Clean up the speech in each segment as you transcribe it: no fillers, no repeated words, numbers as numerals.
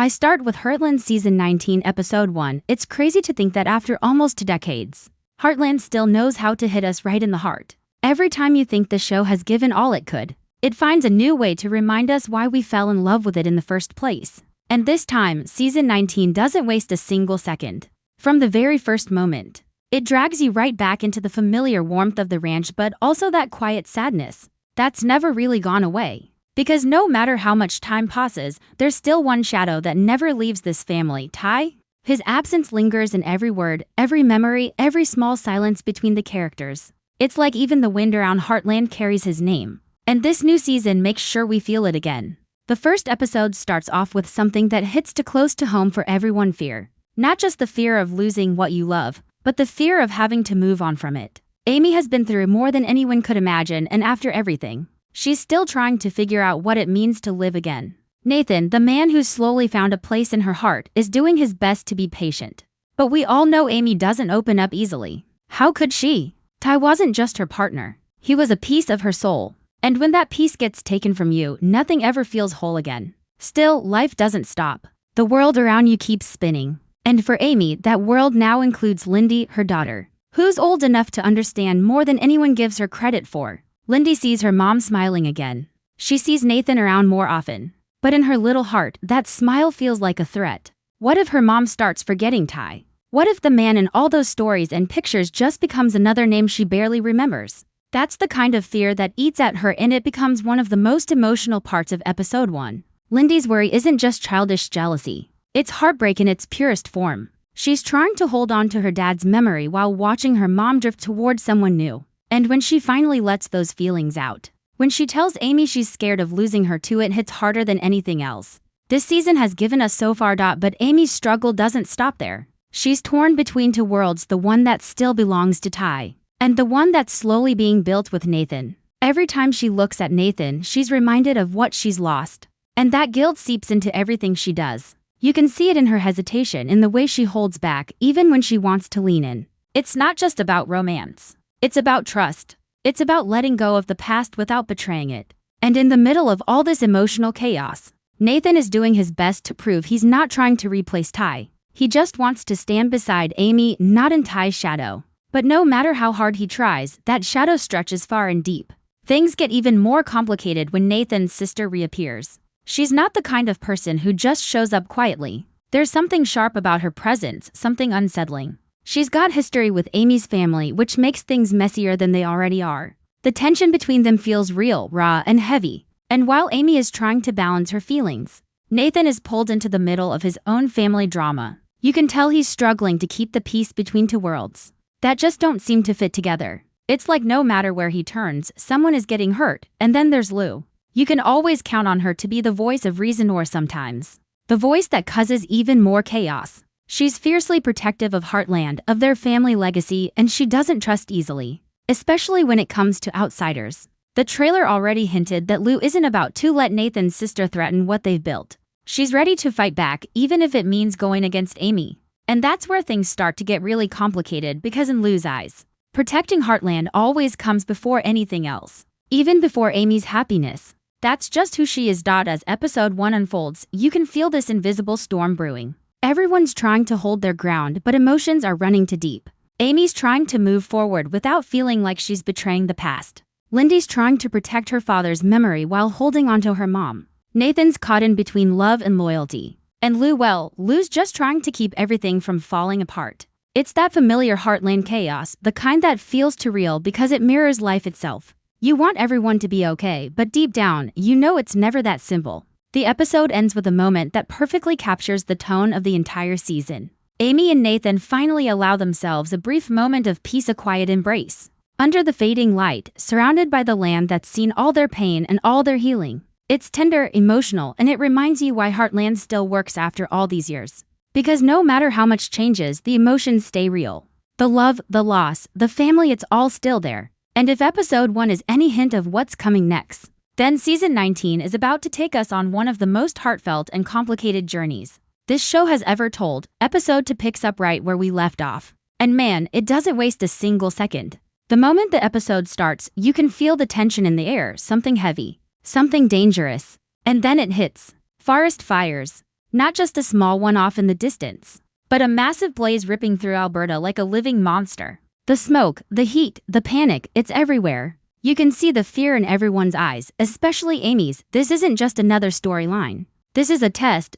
I start with Heartland Season 19 Episode 1. It's crazy to think that after almost 2 decades, Heartland still knows how to hit us right in the heart. Every time you think the show has given all it could, it finds a new way to remind us why we fell in love with it in the first place. And this time, Season 19 doesn't waste a single second. From the very first moment, it drags you right back into the familiar warmth of the ranch, but also that quiet sadness that's never really gone away. Because no matter how much time passes, there's still one shadow that never leaves this family, Ty. His absence lingers in every word, every memory, every small silence between the characters. It's like even the wind around Heartland carries his name. And this new season makes sure we feel it again. The first episode starts off with something that hits too close to home for everyone: fear. Not just the fear of losing what you love, but the fear of having to move on from it. Amy has been through more than anyone could imagine, and after everything, she's still trying to figure out what it means to live again. Nathan, the man who's slowly found a place in her heart, is doing his best to be patient. But we all know Amy doesn't open up easily. How could she? Ty wasn't just her partner. He was a piece of her soul. And when that piece gets taken from you, nothing ever feels whole again. Still, life doesn't stop. The world around you keeps spinning. And for Amy, that world now includes Lindy, her daughter, who's old enough to understand more than anyone gives her credit for. Lindy sees her mom smiling again. She sees Nathan around more often. But in her little heart, that smile feels like a threat. What if her mom starts forgetting Ty? What if the man in all those stories and pictures just becomes another name she barely remembers? That's the kind of fear that eats at her, and it becomes one of the most emotional parts of Episode 1. Lindy's worry isn't just childish jealousy. It's heartbreak in its purest form. She's trying to hold on to her dad's memory while watching her mom drift toward someone new. And when she finally lets those feelings out, when she tells Amy she's scared of losing her too, it hits harder than anything else. This season has given us so far, but Amy's struggle doesn't stop there. She's torn between two worlds, the one that still belongs to Ty, and the one that's slowly being built with Nathan. Every time she looks at Nathan, she's reminded of what she's lost. And that guilt seeps into everything she does. You can see it in her hesitation, in the way she holds back, even when she wants to lean in. It's not just about romance. It's about trust. It's about letting go of the past without betraying it. And in the middle of all this emotional chaos, Nathan is doing his best to prove he's not trying to replace Ty. He just wants to stand beside Amy, not in Ty's shadow. But no matter how hard he tries, that shadow stretches far and deep. Things get even more complicated when Nathan's sister reappears. She's not the kind of person who just shows up quietly. There's something sharp about her presence, something unsettling. She's got history with Amy's family, which makes things messier than they already are. The tension between them feels real, raw, and heavy. And while Amy is trying to balance her feelings, Nathan is pulled into the middle of his own family drama. You can tell he's struggling to keep the peace between two worlds that just don't seem to fit together. It's like no matter where he turns, someone is getting hurt. And then there's Lou. You can always count on her to be the voice of reason, or sometimes the voice that causes even more chaos. She's fiercely protective of Heartland, of their family legacy, and she doesn't trust easily, especially when it comes to outsiders. The trailer already hinted that Lou isn't about to let Nathan's sister threaten what they've built. She's ready to fight back, even if it means going against Amy. And that's where things start to get really complicated, because in Lou's eyes, protecting Heartland always comes before anything else. Even before Amy's happiness. That's just who she is. As Episode 1 unfolds, you can feel this invisible storm brewing. Everyone's trying to hold their ground, but emotions are running too deep. Amy's trying to move forward without feeling like she's betraying the past. Lindy's trying to protect her father's memory while holding onto her mom. Nathan's caught in between love and loyalty. And Lou's just trying to keep everything from falling apart. It's that familiar Heartland chaos, the kind that feels too real because it mirrors life itself. You want everyone to be okay, but deep down, you know it's never that simple. The episode ends with a moment that perfectly captures the tone of the entire season. Amy and Nathan finally allow themselves a brief moment of peace, a quiet embrace. Under the fading light, surrounded by the land that's seen all their pain and all their healing. It's tender, emotional, and it reminds you why Heartland still works after all these years. Because no matter how much changes, the emotions stay real. The love, the loss, the family, it's all still there. And if Episode 1 is any hint of what's coming next, then Season 19 is about to take us on one of the most heartfelt and complicated journeys this show has ever told. Episode 2 picks up right where we left off. And man, it doesn't waste a single second. The moment the episode starts, you can feel the tension in the air, something heavy, something dangerous. And then it hits. Forest fires. Not just a small one off in the distance, but a massive blaze ripping through Alberta like a living monster. The smoke, the heat, the panic, it's everywhere. You can see the fear in everyone's eyes, especially Amy's. This isn't just another storyline. This is a test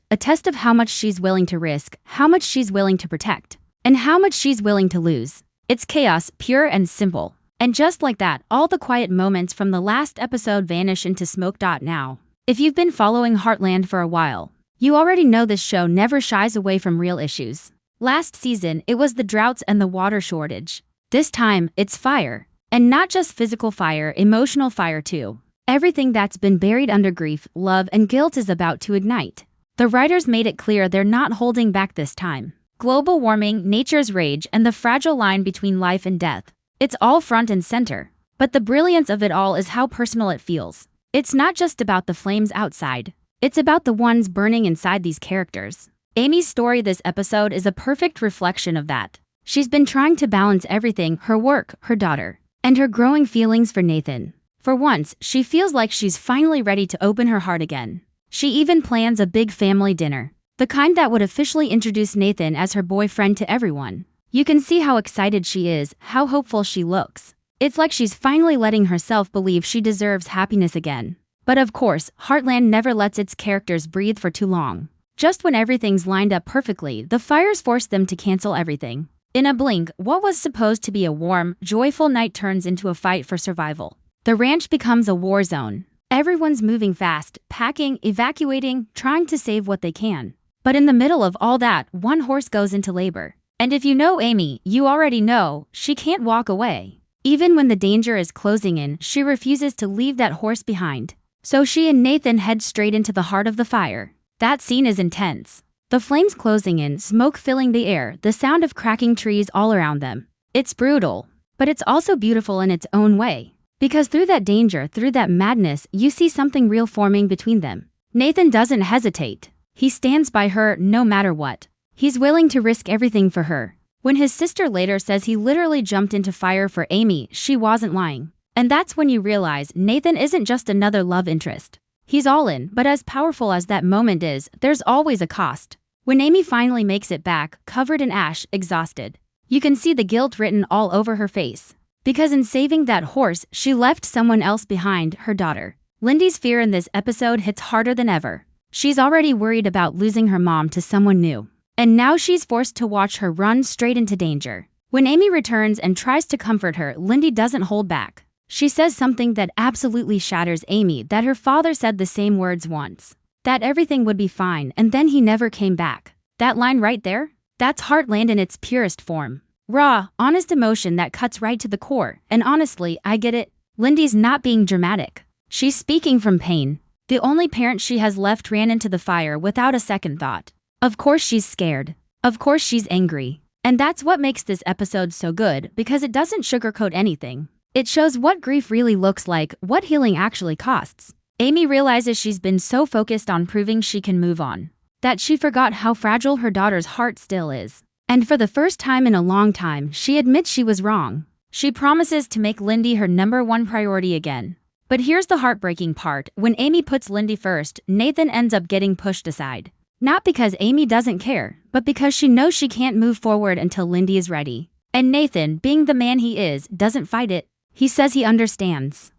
of how much she's willing to risk, how much she's willing to protect, and how much she's willing to lose. It's chaos, pure and simple. And just like that, all the quiet moments from the last episode vanish into smoke. Now, if you've been following Heartland for a while, you already know this show never shies away from real issues. Last season, it was the droughts and the water shortage. This time, it's fire. And not just physical fire, emotional fire too. Everything that's been buried under grief, love, and guilt is about to ignite. The writers made it clear they're not holding back this time. Global warming, nature's rage, and the fragile line between life and death. It's all front and center. But the brilliance of it all is how personal it feels. It's not just about the flames outside. It's about the ones burning inside these characters. Amy's story this episode is a perfect reflection of that. She's been trying to balance everything, her work, her daughter, and her growing feelings for Nathan. For once, she feels like she's finally ready to open her heart again. She even plans a big family dinner, the kind that would officially introduce Nathan as her boyfriend to everyone. You can see how excited she is, how hopeful she looks. It's like she's finally letting herself believe she deserves happiness again. But of course, Heartland never lets its characters breathe for too long. Just when everything's lined up perfectly, the fires force them to cancel everything. In a blink, what was supposed to be a warm, joyful night turns into a fight for survival. The ranch becomes a war zone. Everyone's moving fast, packing, evacuating, trying to save what they can. But in the middle of all that, one horse goes into labor. And if you know Amy, you already know, she can't walk away. Even when the danger is closing in, she refuses to leave that horse behind. So she and Nathan head straight into the heart of the fire. That scene is intense. The flames closing in, smoke filling the air, the sound of cracking trees all around them. It's brutal, but it's also beautiful in its own way. Because through that danger, through that madness, you see something real forming between them. Nathan doesn't hesitate. He stands by her no matter what. He's willing to risk everything for her. When his sister later says he literally jumped into fire for Amy, she wasn't lying. And that's when you realize Nathan isn't just another love interest. He's all in, but as powerful as that moment is, there's always a cost. When Amy finally makes it back, covered in ash, exhausted, you can see the guilt written all over her face. Because in saving that horse, she left someone else behind, her daughter. Lindy's fear in this episode hits harder than ever. She's already worried about losing her mom to someone new. And now she's forced to watch her run straight into danger. When Amy returns and tries to comfort her, Lindy doesn't hold back. She says something that absolutely shatters Amy, that her father said the same words once. That everything would be fine, and then he never came back. That line right there? That's Heartland in its purest form. Raw, honest emotion that cuts right to the core, and honestly, I get it. Lindy's not being dramatic. She's speaking from pain. The only parent she has left ran into the fire without a second thought. Of course she's scared. Of course she's angry. And that's what makes this episode so good, because it doesn't sugarcoat anything. It shows what grief really looks like, what healing actually costs. Amy realizes she's been so focused on proving she can move on, that she forgot how fragile her daughter's heart still is. And for the first time in a long time, she admits she was wrong. She promises to make Lindy her #1 priority again. But here's the heartbreaking part. When Amy puts Lindy first, Nathan ends up getting pushed aside. Not because Amy doesn't care, but because she knows she can't move forward until Lindy is ready. And Nathan, being the man he is, doesn't fight it. He says he understands.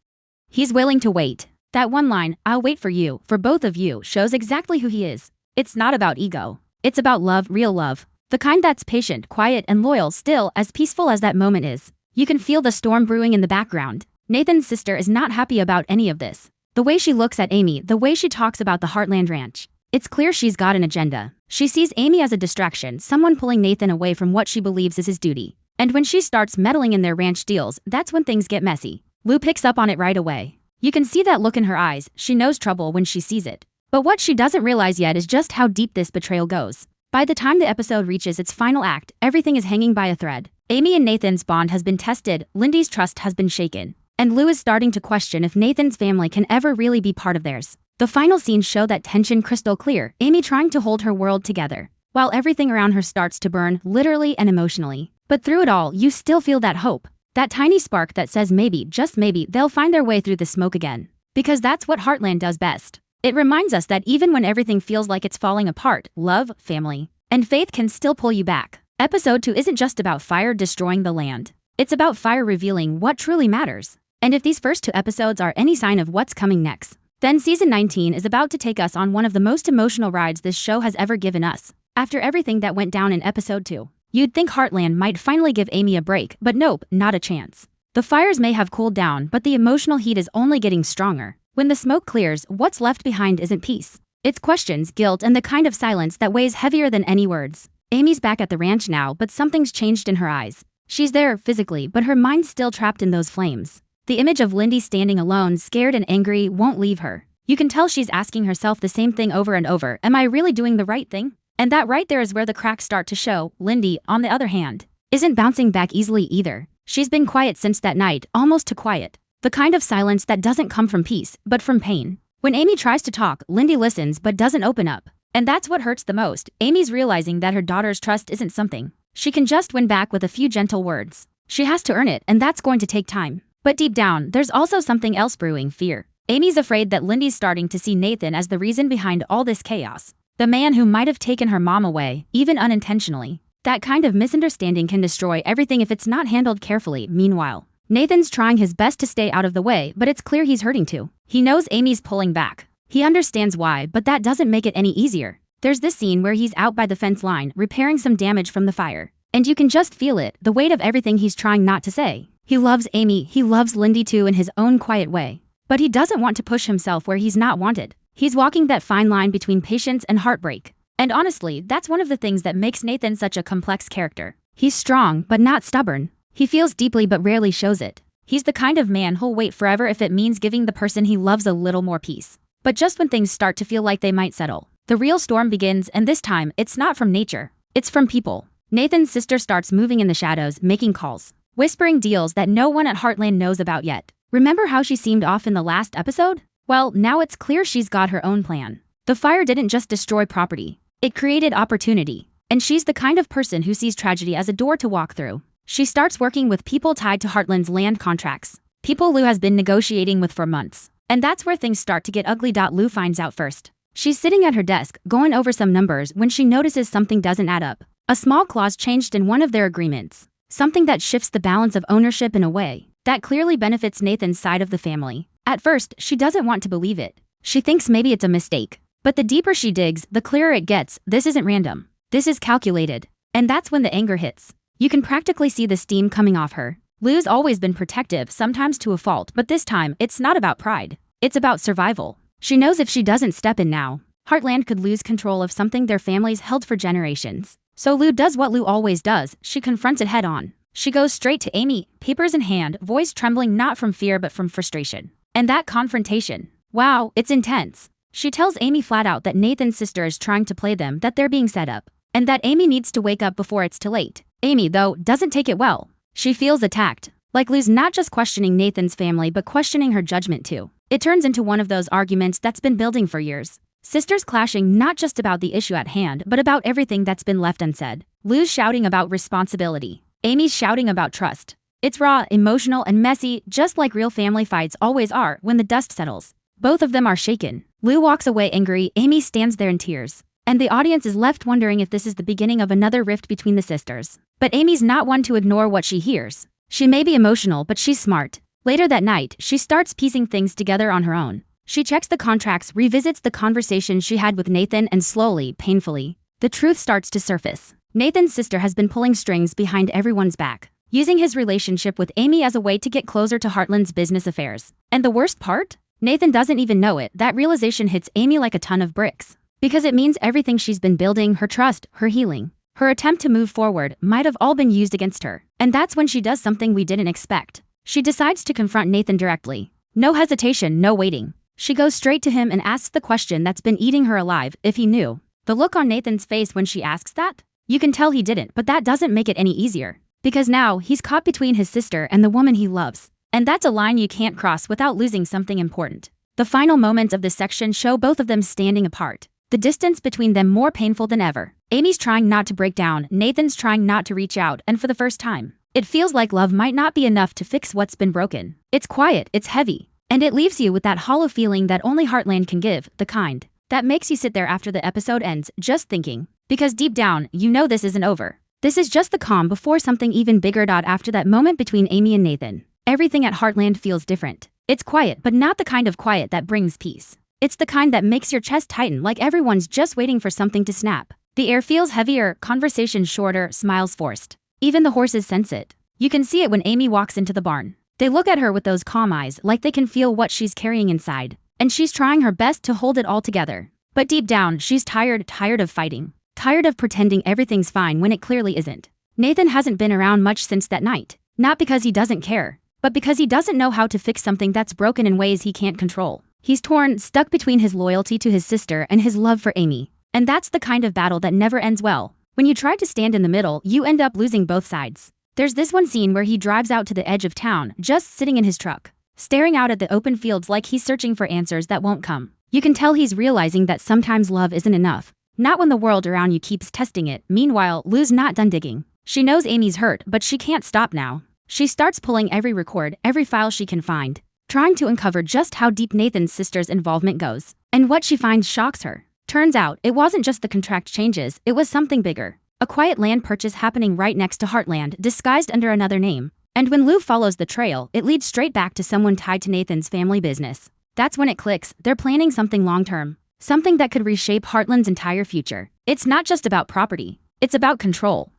He's willing to wait. That one line, "I'll wait for you, for both of you," shows exactly who he is. It's not about ego. It's about love, real love. The kind that's patient, quiet, and loyal, still as peaceful as that moment is. You can feel the storm brewing in the background. Nathan's sister is not happy about any of this. The way she looks at Amy, the way she talks about the Heartland Ranch. It's clear she's got an agenda. She sees Amy as a distraction, someone pulling Nathan away from what she believes is his duty. And when she starts meddling in their ranch deals, that's when things get messy. Lou picks up on it right away. You can see that look in her eyes. She knows trouble when she sees it. But what she doesn't realize yet is just how deep this betrayal goes. By the time the episode reaches its final act, everything is hanging by a thread. Amy and Nathan's bond has been tested, Lindy's trust has been shaken, and Lou is starting to question if Nathan's family can ever really be part of theirs. The final scenes show that tension crystal clear, Amy trying to hold her world together, while everything around her starts to burn, literally and emotionally. But through it all, you still feel that hope. That tiny spark that says maybe, just maybe, they'll find their way through the smoke again. Because that's what Heartland does best. It reminds us that even when everything feels like it's falling apart, love, family, and faith can still pull you back. Episode 2 isn't just about fire destroying the land. It's about fire revealing what truly matters. And if these first 2 episodes are any sign of what's coming next, then season 19 is about to take us on one of the most emotional rides this show has ever given us. After everything that went down in episode 2, you'd think Heartland might finally give Amy a break, but nope, not a chance. The fires may have cooled down, but the emotional heat is only getting stronger. When the smoke clears, what's left behind isn't peace. It's questions, guilt, and the kind of silence that weighs heavier than any words. Amy's back at the ranch now, but something's changed in her eyes. She's there, physically, but her mind's still trapped in those flames. The image of Lindy standing alone, scared and angry, won't leave her. You can tell she's asking herself the same thing over and over. Am I really doing the right thing? And that right there is where the cracks start to show. Lindy, on the other hand, isn't bouncing back easily either. She's been quiet since that night, almost too quiet. The kind of silence that doesn't come from peace, but from pain. When Amy tries to talk, Lindy listens but doesn't open up. And that's what hurts the most. Amy's realizing that her daughter's trust isn't something she can just win back with a few gentle words. She has to earn it, and that's going to take time. But deep down, there's also something else brewing: fear. Amy's afraid that Lindy's starting to see Nathan as the reason behind all this chaos. The man who might have taken her mom away, even unintentionally. That kind of misunderstanding can destroy everything if it's not handled carefully. Meanwhile, Nathan's trying his best to stay out of the way, but it's clear he's hurting too. He knows Amy's pulling back. He understands why, but that doesn't make it any easier. There's this scene where he's out by the fence line, repairing some damage from the fire. And you can just feel it, the weight of everything he's trying not to say. He loves Amy, he loves Lindy too in his own quiet way. But he doesn't want to push himself where he's not wanted. He's walking that fine line between patience and heartbreak. And honestly, that's one of the things that makes Nathan such a complex character. He's strong, but not stubborn. He feels deeply but rarely shows it. He's the kind of man who'll wait forever if it means giving the person he loves a little more peace. But just when things start to feel like they might settle, the real storm begins, and this time, it's not from nature. It's from people. Nathan's sister starts moving in the shadows, making calls, whispering deals that no one at Heartland knows about yet. Remember how she seemed off in the last episode? Well, now it's clear she's got her own plan. The fire didn't just destroy property. It created opportunity. And she's the kind of person who sees tragedy as a door to walk through. She starts working with people tied to Heartland's land contracts. People Lou has been negotiating with for months. And that's where things start to get ugly. Lou finds out first. She's sitting at her desk, going over some numbers when she notices something doesn't add up. A small clause changed in one of their agreements. Something that shifts the balance of ownership in a way that clearly benefits Nathan's side of the family. At first, she doesn't want to believe it. She thinks maybe it's a mistake. But the deeper she digs, the clearer it gets. This isn't random. This is calculated. And that's when the anger hits. You can practically see the steam coming off her. Lou's always been protective, sometimes to a fault, but this time, it's not about pride. It's about survival. She knows if she doesn't step in now, Heartland could lose control of something their families held for generations. So Lou does what Lou always does. She confronts it head on. She goes straight to Amy, papers in hand, voice trembling not from fear but from frustration. And that confrontation, wow, it's intense. She tells Amy flat out that Nathan's sister is trying to play them, that they're being set up, and that Amy needs to wake up before it's too late. Amy, though, doesn't take it well. She feels attacked. Like Lou's not just questioning Nathan's family but questioning her judgment too. It turns into one of those arguments that's been building for years. Sisters clashing not just about the issue at hand but about everything that's been left unsaid. Lou's shouting about responsibility. Amy's shouting about trust. It's raw, emotional, and messy, just like real family fights always are when the dust settles. Both of them are shaken. Lou walks away angry, Amy stands there in tears. And the audience is left wondering if this is the beginning of another rift between the sisters. But Amy's not one to ignore what she hears. She may be emotional, but she's smart. Later that night, she starts piecing things together on her own. She checks the contracts, revisits the conversation she had with Nathan, and slowly, painfully, the truth starts to surface. Nathan's sister has been pulling strings behind everyone's back, using his relationship with Amy as a way to get closer to Heartland's business affairs. And the worst part? Nathan doesn't even know it. That realization hits Amy like a ton of bricks. Because it means everything she's been building, her trust, her healing, her attempt to move forward, might have all been used against her. And that's when she does something we didn't expect. She decides to confront Nathan directly. No hesitation, no waiting. She goes straight to him and asks the question that's been eating her alive, if he knew. The look on Nathan's face when she asks that? You can tell he didn't, but that doesn't make it any easier. Because now, he's caught between his sister and the woman he loves. And that's a line you can't cross without losing something important. The final moments of this section show both of them standing apart. The distance between them more painful than ever. Amy's trying not to break down, Nathan's trying not to reach out, and for the first time, it feels like love might not be enough to fix what's been broken. It's quiet, it's heavy, And it leaves you with that hollow feeling that only Heartland can give, the kind that makes you sit there after the episode ends just thinking. Because deep down, you know this isn't over. This is just the calm before something even bigger. After that moment between Amy and Nathan, everything at Heartland feels different. It's quiet, but not the kind of quiet that brings peace. It's the kind that makes your chest tighten, like everyone's just waiting for something to snap. The air feels heavier, conversations shorter, smiles forced. Even the horses sense it. You can see it when Amy walks into the barn. They look at her with those calm eyes, like they can feel what she's carrying inside. And she's trying her best to hold it all together. But deep down, she's tired of fighting. Tired of pretending everything's fine when it clearly isn't. Nathan hasn't been around much since that night. Not because he doesn't care, but because he doesn't know how to fix something that's broken in ways he can't control. He's torn, stuck between his loyalty to his sister and his love for Amy. And that's the kind of battle that never ends well. When you try to stand in the middle, you end up losing both sides. There's this one scene where he drives out to the edge of town, just sitting in his truck, staring out at the open fields like he's searching for answers that won't come. You can tell he's realizing that sometimes love isn't enough. Not when the world around you keeps testing it. Meanwhile, Lou's not done digging. She knows Amy's hurt, but she can't stop now. She starts pulling every record, every file she can find, trying to uncover just how deep Nathan's sister's involvement goes. And what she finds shocks her. Turns out, it wasn't just the contract changes, it was something bigger. A quiet land purchase happening right next to Heartland, disguised under another name. And when Lou follows the trail, it leads straight back to someone tied to Nathan's family business. That's when it clicks. They're planning something long-term. Something that could reshape Heartland's entire future. It's not just about property. It's about control.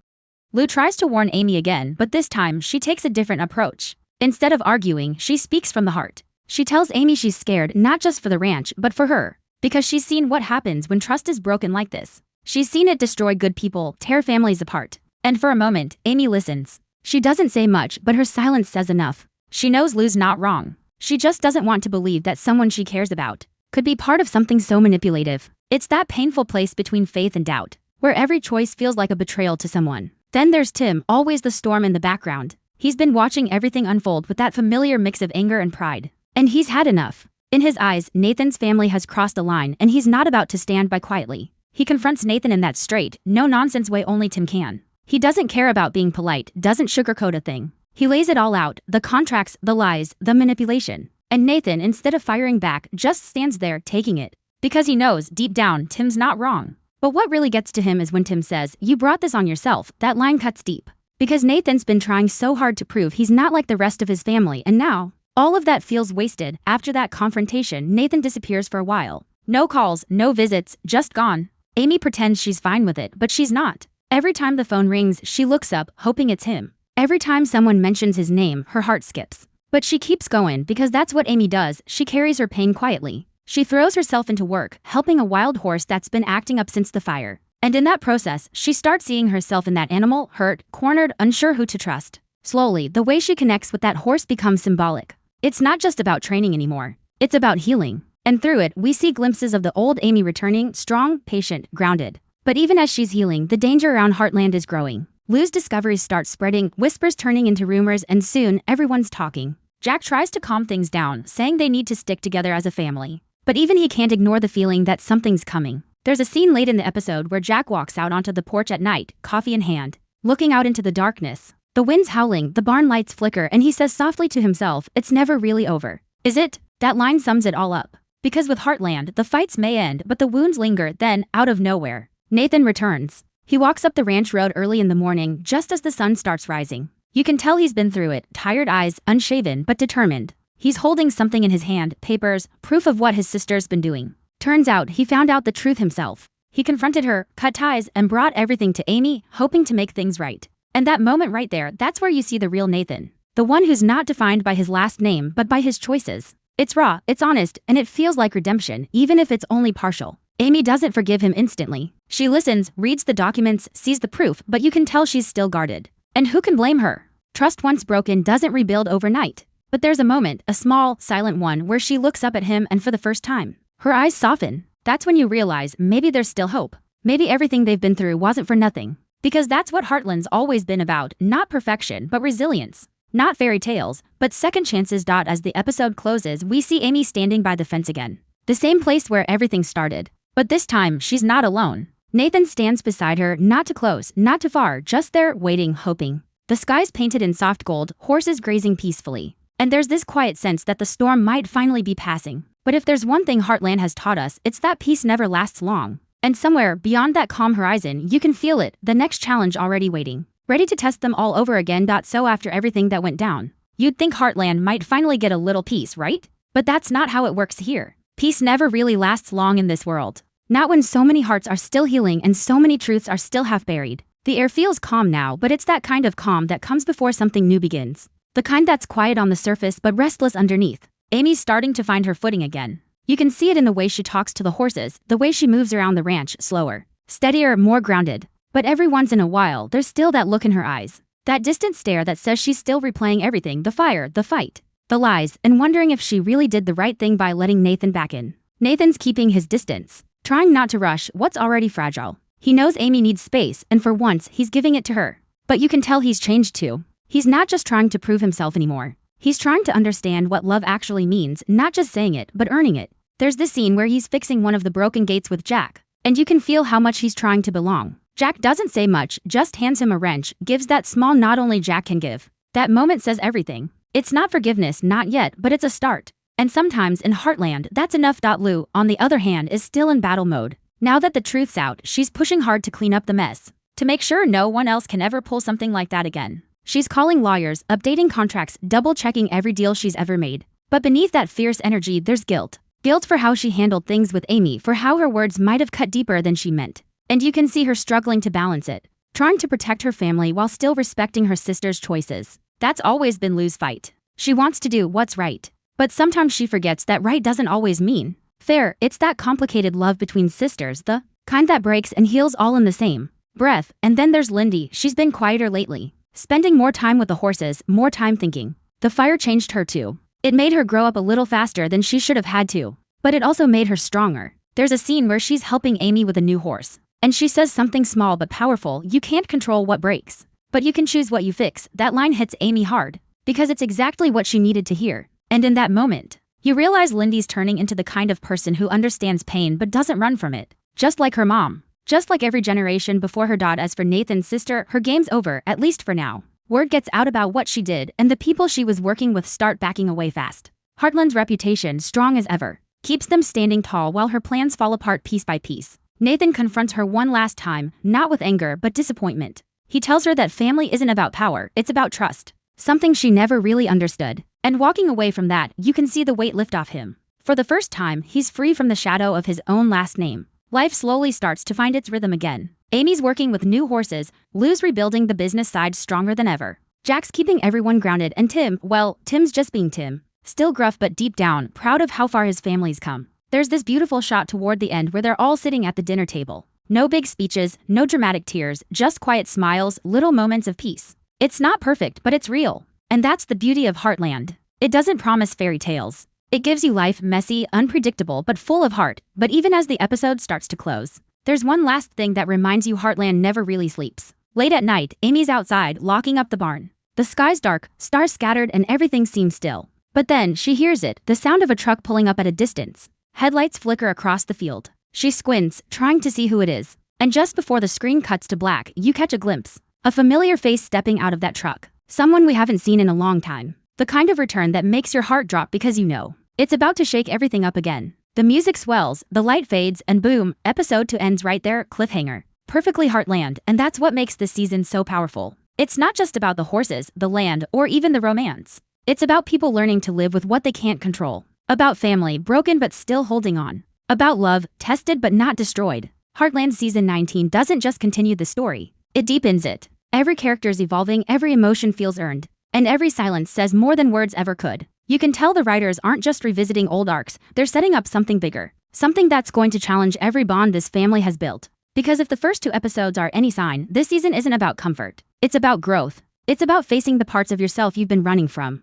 Lou tries to warn Amy again, but this time she takes a different approach. Instead of arguing, she speaks from the heart. She tells Amy she's scared not just for the ranch, but for her. Because she's seen what happens when trust is broken like this. She's seen it destroy good people, tear families apart. And for a moment, Amy listens. She doesn't say much, but her silence says enough. She knows Lou's not wrong. She just doesn't want to believe that someone she cares about could be part of something so manipulative. It's that painful place between faith and doubt, where every choice feels like a betrayal to someone. Then there's Tim, always the storm in the background. He's been watching everything unfold with that familiar mix of anger and pride. And he's had enough. In his eyes, Nathan's family has crossed a line, and he's not about to stand by quietly. He confronts Nathan in that straight, no-nonsense way only Tim can. He doesn't care about being polite, doesn't sugarcoat a thing. He lays it all out, the contracts, the lies, the manipulation. And Nathan, instead of firing back, just stands there, taking it. Because he knows, deep down, Tim's not wrong. But what really gets to him is when Tim says, "You brought this on yourself." That line cuts deep. Because Nathan's been trying so hard to prove he's not like the rest of his family, and now, all of that feels wasted. After that confrontation, Nathan disappears for a while. No calls, no visits, just gone. Amy pretends she's fine with it, but she's not. Every time the phone rings, she looks up, hoping it's him. Every time someone mentions his name, her heart skips. But she keeps going because that's what Amy does. She carries her pain quietly. She throws herself into work, helping a wild horse that's been acting up since the fire. And in that process, she starts seeing herself in that animal, hurt, cornered, unsure who to trust. Slowly, the way she connects with that horse becomes symbolic. It's not just about training anymore. It's about healing. And through it, we see glimpses of the old Amy returning, strong, patient, grounded. But even as she's healing, the danger around Heartland is growing. Lou's discoveries start spreading, whispers turning into rumors, and soon, everyone's talking. Jack tries to calm things down, saying they need to stick together as a family. But even he can't ignore the feeling that something's coming. There's a scene late in the episode where Jack walks out onto the porch at night, coffee in hand, looking out into the darkness. The wind's howling, the barn lights flicker, and he says softly to himself, "It's never really over." Is it? That line sums it all up. Because with Heartland, the fights may end, but the wounds linger. Then, out of nowhere, Nathan returns. He walks up the ranch road early in the morning, just as the sun starts rising. You can tell he's been through it, tired eyes, unshaven, but determined. He's holding something in his hand, papers, proof of what his sister's been doing. Turns out, he found out the truth himself. He confronted her, cut ties, and brought everything to Amy, hoping to make things right. And that moment right there, that's where you see the real Nathan. The one who's not defined by his last name, but by his choices. It's raw, it's honest, and it feels like redemption, even if it's only partial. Amy doesn't forgive him instantly. She listens, reads the documents, sees the proof, but you can tell she's still guarded. And who can blame her? Trust once broken doesn't rebuild overnight. But there's a moment, a small, silent one, where she looks up at him and for the first time, her eyes soften. That's when you realize maybe there's still hope. Maybe everything they've been through wasn't for nothing. Because that's what Heartland's always been about, not perfection, but resilience. Not fairy tales, but second chances. As the episode closes, we see Amy standing by the fence again. The same place where everything started. But this time, she's not alone. Nathan stands beside her, not too close, not too far, just there, waiting, hoping. The sky's painted in soft gold, horses grazing peacefully. And there's this quiet sense that the storm might finally be passing. But if there's one thing Heartland has taught us, it's that peace never lasts long. And somewhere beyond that calm horizon, you can feel it, the next challenge already waiting, ready to test them all over again. So after everything that went down, you'd think Heartland might finally get a little peace, right? But that's not how it works here. Peace never really lasts long in this world. Not when so many hearts are still healing and so many truths are still half buried. The air feels calm now, but it's that kind of calm that comes before something new begins. The kind that's quiet on the surface but restless underneath. Amy's starting to find her footing again. You can see it in the way she talks to the horses, the way she moves around the ranch, slower, steadier, more grounded. But every once in a while, there's still that look in her eyes. That distant stare that says she's still replaying everything, the fire, the fight, the lies, and wondering if she really did the right thing by letting Nathan back in. Nathan's keeping his distance, trying not to rush what's already fragile. He knows Amy needs space, and for once, he's giving it to her. But you can tell he's changed too. He's not just trying to prove himself anymore. He's trying to understand what love actually means, not just saying it, but earning it. There's this scene where he's fixing one of the broken gates with Jack, and you can feel how much he's trying to belong. Jack doesn't say much, just hands him a wrench, gives that small nod only Jack can give. That moment says everything. It's not forgiveness, not yet, but it's a start. And sometimes in Heartland, that's enough. Lou, on the other hand, is still in battle mode. Now that the truth's out, she's pushing hard to clean up the mess, to make sure no one else can ever pull something like that again. She's calling lawyers, updating contracts, double-checking every deal she's ever made. But beneath that fierce energy, there's guilt. Guilt for how she handled things with Amy, for how her words might have cut deeper than she meant. And you can see her struggling to balance it, trying to protect her family while still respecting her sister's choices. That's always been Lou's fight. She wants to do what's right. But sometimes she forgets that right doesn't always mean fair. It's that complicated love between sisters, the kind that breaks and heals all in the same breath. And then there's Lindy. She's been quieter lately, spending more time with the horses, more time thinking. The fire changed her too. It made her grow up a little faster than she should have had to. But it also made her stronger. There's a scene where she's helping Amy with a new horse. And she says something small but powerful: you can't control what breaks, but you can choose what you fix. That line hits Amy hard, because it's exactly what she needed to hear. And in that moment, you realize Lindy's turning into the kind of person who understands pain but doesn't run from it. Just like her mom. Just like every generation before her. As for Nathan's sister, her game's over, at least for now. Word gets out about what she did, and the people she was working with start backing away fast. Heartland's reputation, strong as ever, keeps them standing tall while her plans fall apart piece by piece. Nathan confronts her one last time, not with anger but disappointment. He tells her that family isn't about power, it's about trust. Something she never really understood. And walking away from that, you can see the weight lift off him. For the first time, he's free from the shadow of his own last name. Life slowly starts to find its rhythm again. Amy's working with new horses, Lou's rebuilding the business side stronger than ever. Jack's keeping everyone grounded, and Tim, well, Tim's just being Tim. Still gruff but deep down, proud of how far his family's come. There's this beautiful shot toward the end where they're all sitting at the dinner table. No big speeches, no dramatic tears, just quiet smiles, little moments of peace. It's not perfect, but it's real. And that's the beauty of Heartland. It doesn't promise fairy tales. It gives you life, messy, unpredictable, but full of heart. But even as the episode starts to close, there's one last thing that reminds you Heartland never really sleeps. Late at night, Amy's outside, locking up the barn. The sky's dark, stars scattered, and everything seems still. But then, she hears it, the sound of a truck pulling up at a distance. Headlights flicker across the field. She squints, trying to see who it is. And just before the screen cuts to black, you catch a glimpse. A familiar face stepping out of that truck. Someone we haven't seen in a long time. The kind of return that makes your heart drop because you know it's about to shake everything up again. The music swells, the light fades, and boom, episode 2 ends right there, cliffhanger. Perfectly Heartland, and that's what makes this season so powerful. It's not just about the horses, the land, or even the romance. It's about people learning to live with what they can't control. About family, broken but still holding on. About love, tested but not destroyed. Heartland Season 19 doesn't just continue the story, it deepens it. Every character's evolving, every emotion feels earned, and every silence says more than words ever could. You can tell the writers aren't just revisiting old arcs, they're setting up something bigger. Something that's going to challenge every bond this family has built. Because if the first 2 episodes are any sign, this season isn't about comfort. It's about growth. It's about facing the parts of yourself you've been running from.